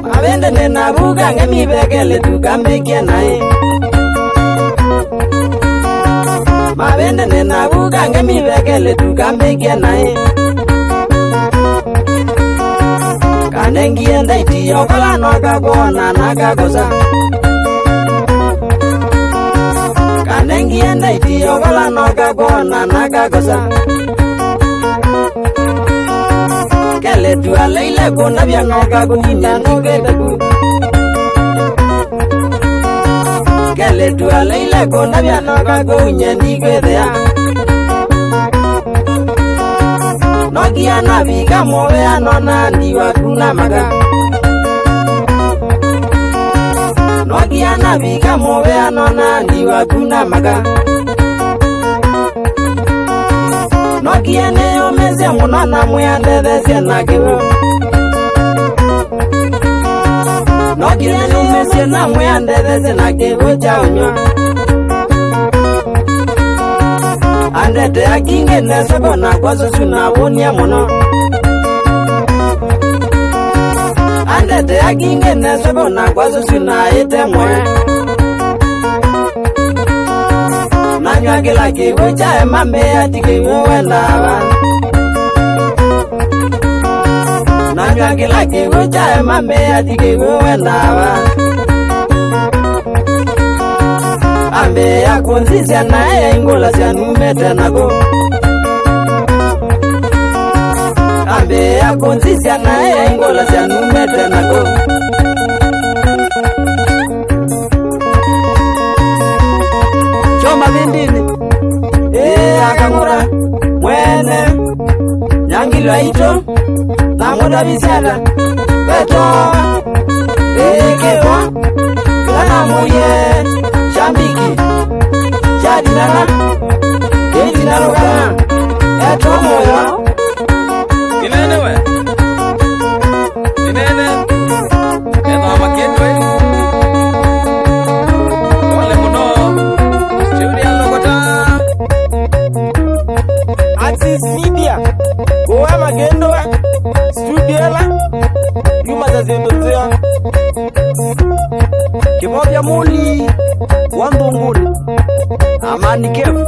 Mabende nena buga ngemi begele tukambekia nae. Mabende nena buga ngemi begele tukambekia nae. Kanengia ndaiti yokola noga kuona naga kosa. Kanengia ndaiti yokola noga kuona naga kosa. Kele tuwa leile kuna vya noga kunyina nigetaku. Kele tuwa leile kuna vya noga kunyina nigetea. Nogia na vika mowe anona ndiwa kuna maga. Nogia na vika mowe anona ndiwa kuna maga. Nogia ne omeze munona muyandeze na kivu. Nogia ne omeze na muyandeze na kivu chaunywa. Andete akinge nesebo na kwazo sunawonia mono. Andete akinge nesebo na kwazo sunaete mwe. Nanywa kila kivu cha emame atikivu wendawa. Nanywa kila kivu cha emame atikivu wendawa. Ambe ya kunzizia nae ingola sia numete nako. Ambe ya kunzizia nae ingola sia numete nako. Choma bindini akangura mwene nyangilwa ito na muda bisiada beto kewa lana muye shambiki jadinana kejinalokana eto moyo Inene we Inene Eba makendwe Ole muno Shuri alokota Axis Media Goa magendo Studio la Yuma za zendozea Kibobya muli wandunguli amani kefu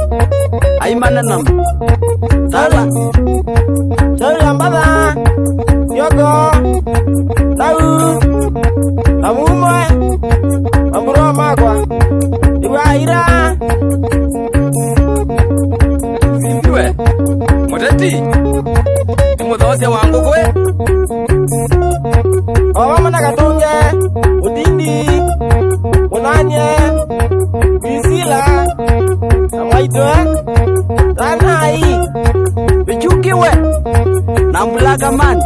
aimana nam sala Shari ambada Yoko Tau Amumwe Amuro magwa Iwa ira Simpiwe Moteti Imudhose wangu kwe Awama nakatunge Udindi Unanye Bisila Amaitwe Tanai bichukiwe na mbulaga mani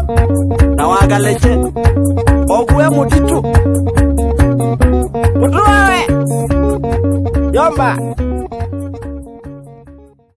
na wagaleche ogwe mutitu Mutuwe Yomba